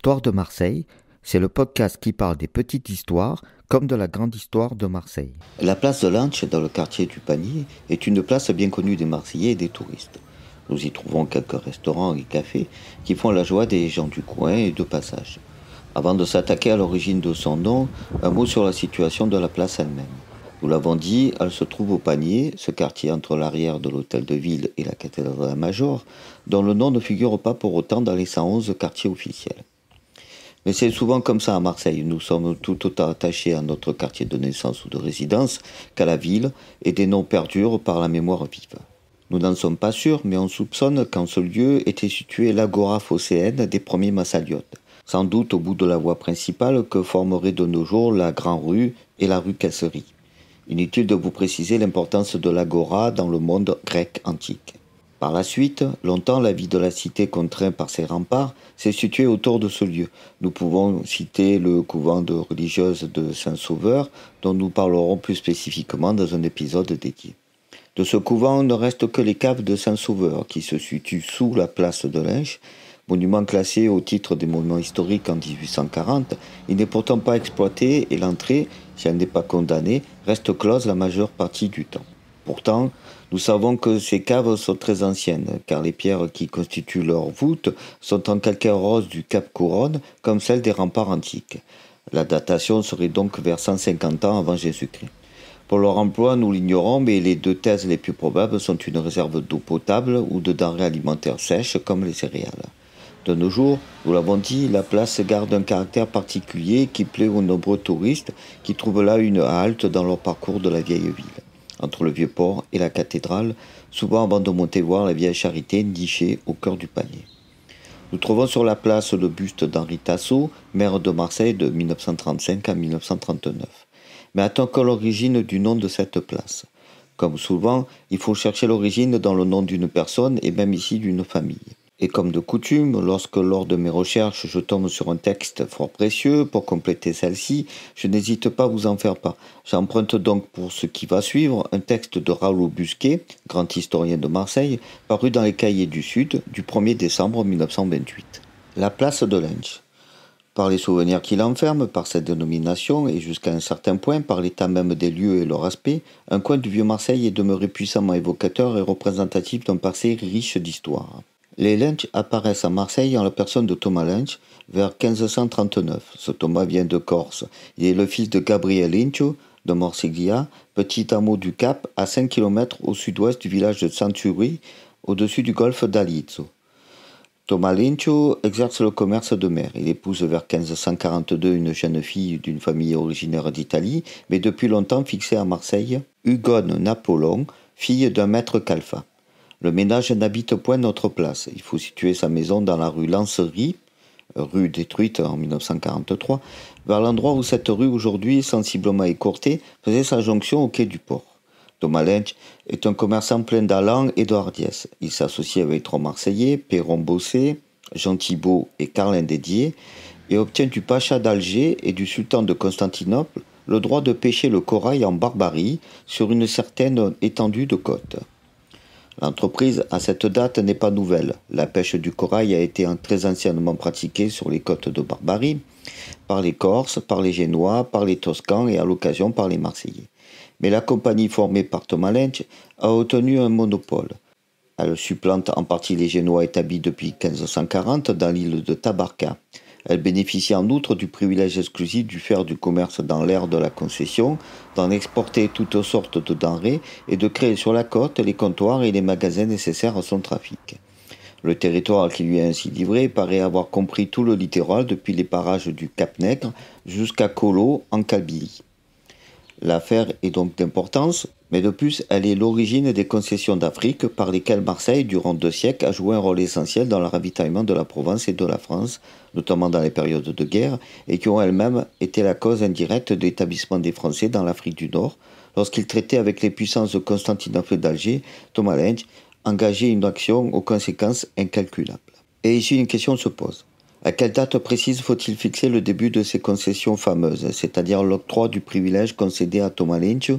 Histoire de Marseille, c'est le podcast qui parle des petites histoires comme de la grande histoire de Marseille. La place de l'Anche, dans le quartier du Panier, est une place bien connue des Marseillais et des touristes. Nous y trouvons quelques restaurants et cafés qui font la joie des gens du coin et de passage. Avant de s'attaquer à l'origine de son nom, un mot sur la situation de la place elle-même. Nous l'avons dit, elle se trouve au Panier, ce quartier entre l'arrière de l'hôtel de ville et la cathédrale Major, dont le nom ne figure pas pour autant dans les 111 quartiers officiels. Mais c'est souvent comme ça à Marseille, nous sommes tout autant attachés à notre quartier de naissance ou de résidence qu'à la ville, et des noms perdurent par la mémoire vive. Nous n'en sommes pas sûrs, mais on soupçonne qu'en ce lieu était située l'agora phocéenne des premiers massaliotes, sans doute au bout de la voie principale que formeraient de nos jours la Grand Rue et la rue Casserie. Inutile de vous préciser l'importance de l'agora dans le monde grec antique. Par la suite, longtemps la vie de la cité contraint par ses remparts s'est située autour de ce lieu. Nous pouvons citer le couvent de religieuses de Saint-Sauveur, dont nous parlerons plus spécifiquement dans un épisode dédié. De ce couvent ne restent que les caves de Saint-Sauveur, qui se situent sous la place de l'Inche. Monument classé au titre des monuments historiques en 1840, il n'est pourtant pas exploité et l'entrée, si elle n'est pas condamnée, reste close la majeure partie du temps. Pourtant, nous savons que ces caves sont très anciennes, car les pierres qui constituent leur voûte sont en calcaire rose du Cap Couronne, comme celles des remparts antiques. La datation serait donc vers 150 ans avant Jésus-Christ. Pour leur emploi, nous l'ignorons, mais les deux thèses les plus probables sont une réserve d'eau potable ou de denrées alimentaires sèches, comme les céréales. De nos jours, nous l'avons dit, la place garde un caractère particulier qui plaît aux nombreux touristes qui trouvent là une halte dans leur parcours de la vieille ville, entre le vieux port et la cathédrale, souvent avant de monter voir la vieille charité nichée au cœur du Panier. Nous trouvons sur la place le buste d'Henri Tasso, maire de Marseille de 1935 à 1939. Mais attendons l'origine du nom de cette place. Comme souvent, il faut chercher l'origine dans le nom d'une personne et même ici d'une famille. Et comme de coutume, lorsque lors de mes recherches je tombe sur un texte fort précieux pour compléter celle-ci, je n'hésite pas à vous en faire part. J'emprunte donc pour ce qui va suivre un texte de Raoul Busquet, grand historien de Marseille, paru dans les Cahiers du Sud du 1er décembre 1928. La place de l'Inche. Par les souvenirs qu'il enferme, par cette dénomination et jusqu'à un certain point par l'état même des lieux et leur aspect, un coin du vieux Marseille est demeuré puissamment évocateur et représentatif d'un passé riche d'histoire. Les Lynch apparaissent à Marseille en la personne de Thomas Lynch vers 1539. Ce Thomas vient de Corse. Il est le fils de Gabriel Lynch de Morsiglia, petit hameau du Cap à 5 km au sud-ouest du village de Santuri, au-dessus du golfe d'Alizzo. Thomas Lynch exerce le commerce de mer. Il épouse vers 1542 une jeune fille d'une famille originaire d'Italie, mais depuis longtemps fixée à Marseille, Hugonne Napoléon, fille d'un maître Calfa. Le ménage n'habite point notre place. Il faut situer sa maison dans la rue Lancerie, rue détruite en 1943, vers l'endroit où cette rue, aujourd'hui sensiblement écourtée, faisait sa jonction au quai du port. Thomas Lynch est un commerçant plein d'allant et de hardiesse. Il s'associe avec trois Marseillais, Perron Bossé, Jean Thibault et Carlin Dédier, et obtient du pacha d'Alger et du sultan de Constantinople le droit de pêcher le corail en Barbarie sur une certaine étendue de côte. L'entreprise, à cette date, n'est pas nouvelle. La pêche du corail a été très anciennement pratiquée sur les côtes de Barbarie, par les Corses, par les Génois, par les Toscans et à l'occasion par les Marseillais. Mais la compagnie formée par Thomas Lynch a obtenu un monopole. Elle supplante en partie les Génois établis depuis 1540 dans l'île de Tabarka. Elle bénéficie en outre du privilège exclusif du faire du commerce dans l'ère de la concession, d'en exporter toutes sortes de denrées et de créer sur la côte les comptoirs et les magasins nécessaires à son trafic. Le territoire qui lui est ainsi livré paraît avoir compris tout le littoral depuis les parages du Cap-Nègre jusqu'à Colo en Kabylie. L'affaire est donc d'importance, mais de plus, elle est l'origine des concessions d'Afrique par lesquelles Marseille, durant 2 siècles, a joué un rôle essentiel dans le ravitaillement de la Provence et de la France, notamment dans les périodes de guerre, et qui ont elles-mêmes été la cause indirecte de l'établissement des Français dans l'Afrique du Nord, lorsqu'ils traitaient avec les puissances de Constantinople et d'Alger. Thomas Lynch engageait une action aux conséquences incalculables. Et ici, une question se pose. À quelle date précise faut-il fixer le début de ces concessions fameuses, c'est-à-dire l'octroi du privilège concédé à Thomas Lynch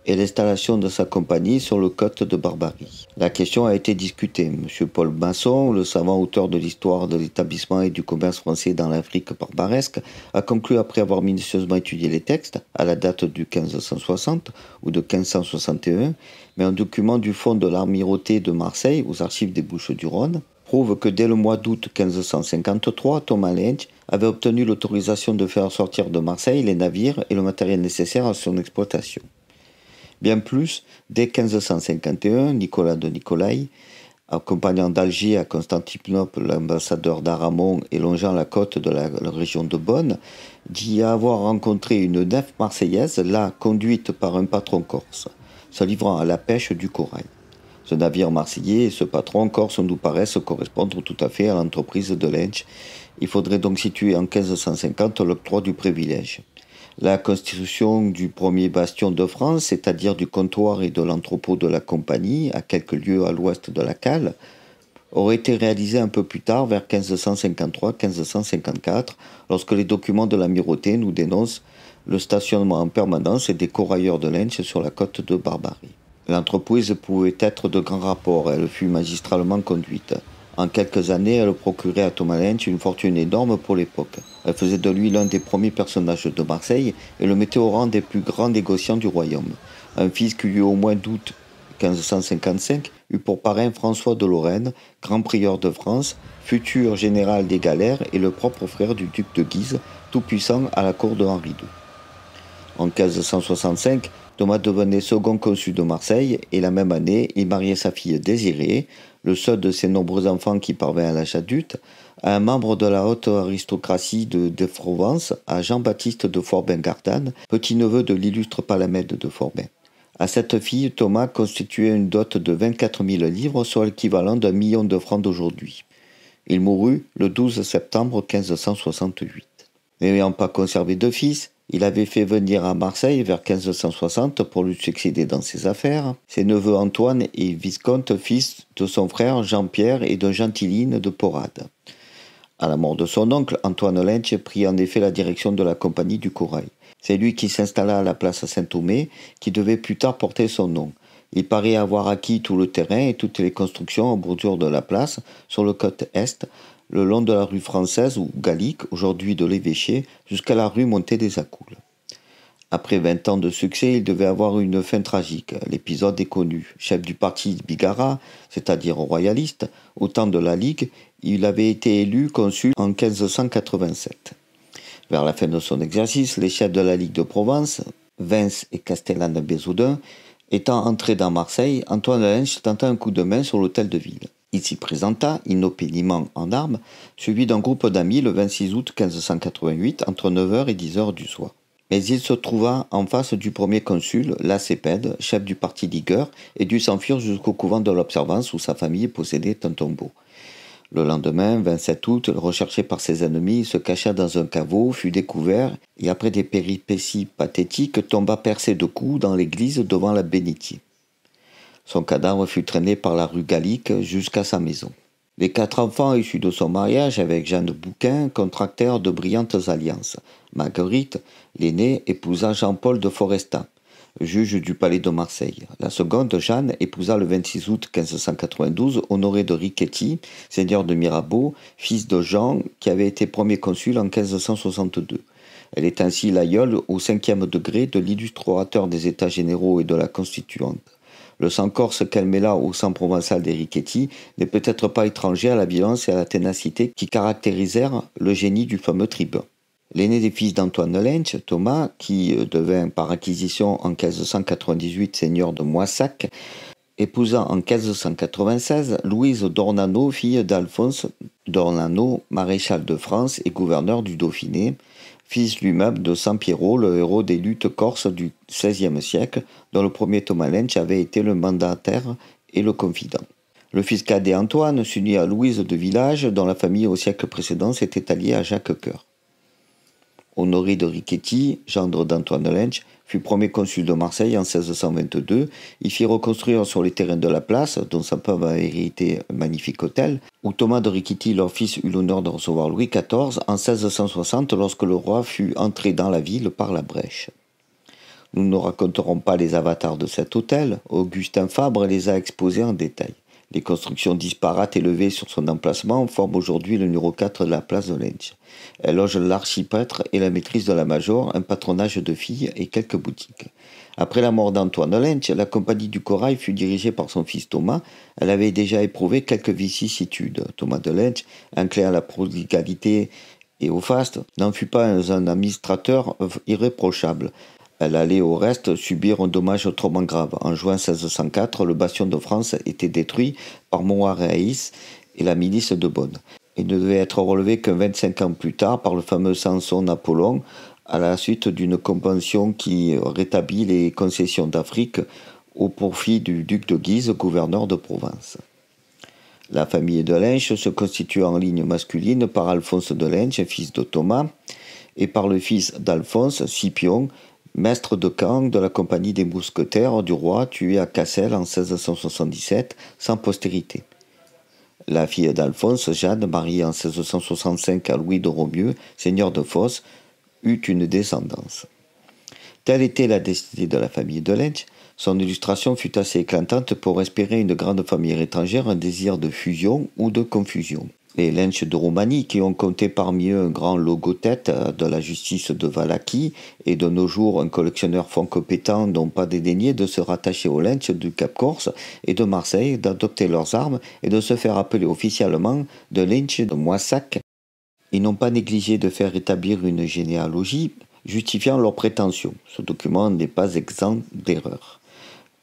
et l'installation de sa compagnie sur le côte de Barbarie. La question a été discutée. M. Paul Masson, le savant auteur de l'histoire de l'établissement et du commerce français dans l'Afrique barbaresque, a conclu après avoir minutieusement étudié les textes, à la date du 1560 ou de 1561, mais un document du fonds de l'amirauté de Marseille, aux archives des Bouches-du-Rhône, prouve que dès le mois d'août 1553, Thomas Lynch avait obtenu l'autorisation de faire sortir de Marseille les navires et le matériel nécessaire à son exploitation. Bien plus, dès 1551, Nicolas de Nicolaï, accompagnant d'Alger à Constantinople l'ambassadeur d'Aramon et longeant la côte de la région de Beaune, dit avoir rencontré une nef marseillaise là conduite par un patron corse, se livrant à la pêche du corail. Ce navire marseillais et ce patron corse nous paraissent correspondre tout à fait à l'entreprise de Lynch. Il faudrait donc situer en 1550 l'octroi du privilège. La constitution du premier bastion de France, c'est-à-dire du comptoir et de l'entrepôt de la compagnie, à quelques lieues à l'ouest de la cale, aurait été réalisée un peu plus tard, vers 1553-1554, lorsque les documents de l'amirauté nous dénoncent le stationnement en permanence des corailleurs de Lynch sur la côte de Barbarie. L'entreprise pouvait être de grand rapport, elle fut magistralement conduite. En quelques années, elle procurait à Thomas Lynch une fortune énorme pour l'époque. Elle faisait de lui l'un des premiers personnages de Marseille et le mettait au rang des plus grands négociants du royaume. Un fils qui eut au mois d'août 1555 eut pour parrain François de Lorraine, grand prieur de France, futur général des galères et le propre frère du duc de Guise, tout puissant à la cour de Henri II. En 1565, Thomas devenait second consul de Marseille et la même année, il mariait sa fille Désirée, le seul de ses nombreux enfants qui parvint à l'âge adulte, à un membre de la haute aristocratie de Provence, à Jean-Baptiste de Forbin-Gardanne, petit-neveu de l'illustre Palamède de Forbin. À cette fille, Thomas constituait une dot de 24 000 livres, soit l'équivalent d'1 million de francs d'aujourd'hui. Il mourut le 12 septembre 1568. N'ayant pas conservé de fils, il avait fait venir à Marseille vers 1560 pour lui succéder dans ses affaires ses neveux Antoine et Visconte, fils de son frère Jean-Pierre et de Gentiline de Porade. À la mort de son oncle, Antoine Lynch prit en effet la direction de la compagnie du corail. C'est lui qui s'installa à la place Saint-Thomé, qui devait plus tard porter son nom. Il paraît avoir acquis tout le terrain et toutes les constructions en bordure de la place, sur le côté est, le long de la rue française ou gallique, aujourd'hui de l'évêché, jusqu'à la rue Montée des Accoules. Après 20 ans de succès, il devait avoir une fin tragique. L'épisode est connu. Chef du parti Bigara, c'est-à-dire royaliste, au temps de la Ligue, il avait été élu consul en 1587. Vers la fin de son exercice, les chefs de la Ligue de Provence, Vince et Castellane-Bézoudun, étant entrés dans Marseille, Antoine Lynch tenta un coup de main sur l'hôtel de ville. Il s'y présenta, inopénément en armes, suivi d'un groupe d'amis le 26 août 1588, entre 9h et 10h du soir. Mais il se trouva en face du premier consul, Lacépède, chef du parti ligueur, et dut s'enfuir jusqu'au couvent de l'Observance où sa famille possédait un tombeau. Le lendemain, 27 août, recherché par ses ennemis, il se cacha dans un caveau, fut découvert et après des péripéties pathétiques, tomba percé de coups dans l'église devant la bénitier. Son cadavre fut traîné par la rue Gallique jusqu'à sa maison. Les 4 enfants issus de son mariage avec Jeanne Bouquin contractèrent de brillantes alliances. Marguerite, l'aînée, épousa Jean-Paul de Forestat, juge du palais de Marseille. La seconde, Jeanne, épousa le 26 août 1592 Honoré de Riquetti, seigneur de Mirabeau, fils de Jean, qui avait été premier consul en 1562. Elle est ainsi l'aïeule au 5e degré de l'illustre orateur des États généraux et de la Constituante. Le sang corse qu'elle mêla au sang provençal des Riquetti n'est peut-être pas étranger à la violence et à la ténacité qui caractérisèrent le génie du fameux tribun. L'aîné des fils d'Antoine Lynch, Thomas, qui devint par acquisition en 1598 seigneur de Moissac, épousa en 1596 Louise d'Ornano, fille d'Alphonse d'Ornano, maréchal de France et gouverneur du Dauphiné, fils lui-même de Sampiero, le héros des luttes corses du XVIe siècle, dont le premier Thomas Lynch avait été le mandataire et le confident. Le fils cadet Antoine s'unit à Louise de Village, dont la famille au siècle précédent s'était alliée à Jacques Coeur. Honoré de Riquetti, gendre d'Antoine Lynch, fut premier consul de Marseille en 1622. Il fit reconstruire sur les terrains de la place, dont sa femme avait hérité un magnifique hôtel, où Thomas de Riquetti, leur fils, eut l'honneur de recevoir Louis XIV en 1660 lorsque le roi fut entré dans la ville par la brèche. Nous ne raconterons pas les avatars de cet hôtel, Augustin Fabre les a exposés en détail. Les constructions disparates élevées sur son emplacement forment aujourd'hui le numéro 4 de la place de Lynch. Elle loge l'archiprêtre et la maîtrise de la Major, un patronage de filles et quelques boutiques. Après la mort d'Antoine Lynch, la compagnie du Corail fut dirigée par son fils Thomas. Elle avait déjà éprouvé quelques vicissitudes. Thomas de Lynch, inclin à la prodigalité et au faste, n'en fut pas un administrateur irréprochable. Elle allait au reste subir un dommage autrement grave. En juin 1604, le bastion de France était détruit par Monthareis et la milice de Beaune. Il ne devait être relevé que 25 ans plus tard par le fameux Samson Apollon, à la suite d'une convention qui rétablit les concessions d'Afrique au profit du duc de Guise, gouverneur de Provence. La famille de Lynch se constitue en ligne masculine par Alphonse de Lynch, fils de Thomas, et par le fils d'Alphonse, Scipion, maître de camp de la compagnie des mousquetaires du roi, tué à Cassel en 1677, sans postérité. La fille d'Alphonse, Jeanne, mariée en 1665 à Louis de Romieux, seigneur de Fosse, eut une descendance. Telle était la destinée de la famille de Lynch. Son illustration fut assez éclatante pour espérer une grande famille étrangère un désir de fusion ou de confusion. Les Lynch de Roumanie, qui ont compté parmi eux un grand logotète de la justice de Valachie, et de nos jours un collectionneur fort compétent, n'ont pas dédaigné de se rattacher aux Lynch du Cap Corse et de Marseille, d'adopter leurs armes et de se faire appeler officiellement de Lynch de Moissac. Ils n'ont pas négligé de faire établir une généalogie justifiant leurs prétentions. Ce document n'est pas exempt d'erreurs.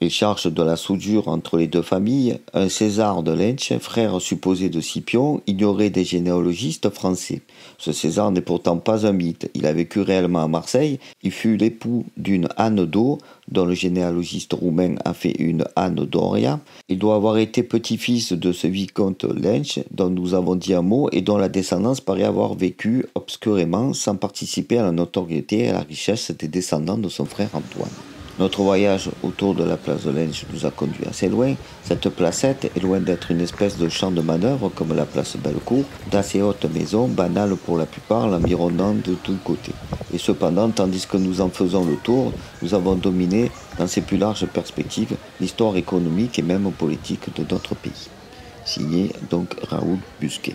Les charges de la soudure entre les deux familles, un César de Lynch, frère supposé de Scipion, ignorait des généalogistes français. Ce César n'est pourtant pas un mythe. Il a vécu réellement à Marseille. Il fut l'époux d'une Anne d'O, dont le généalogiste roumain a fait une Anne Doria. Il doit avoir été petit-fils de ce vicomte Lynch, dont nous avons dit un mot, et dont la descendance paraît avoir vécu obscurément, sans participer à la notoriété et à la richesse des descendants de son frère Antoine. Notre voyage autour de la place de Lynch nous a conduit assez loin. Cette placette est loin d'être une espèce de champ de manœuvre comme la place Bellecour, d'assez hautes maisons, banales pour la plupart, l'environnant de tous côtés. Et cependant, tandis que nous en faisons le tour, nous avons dominé, dans ses plus larges perspectives, l'histoire économique et même politique de notre pays. Signé donc Raoul Busquet.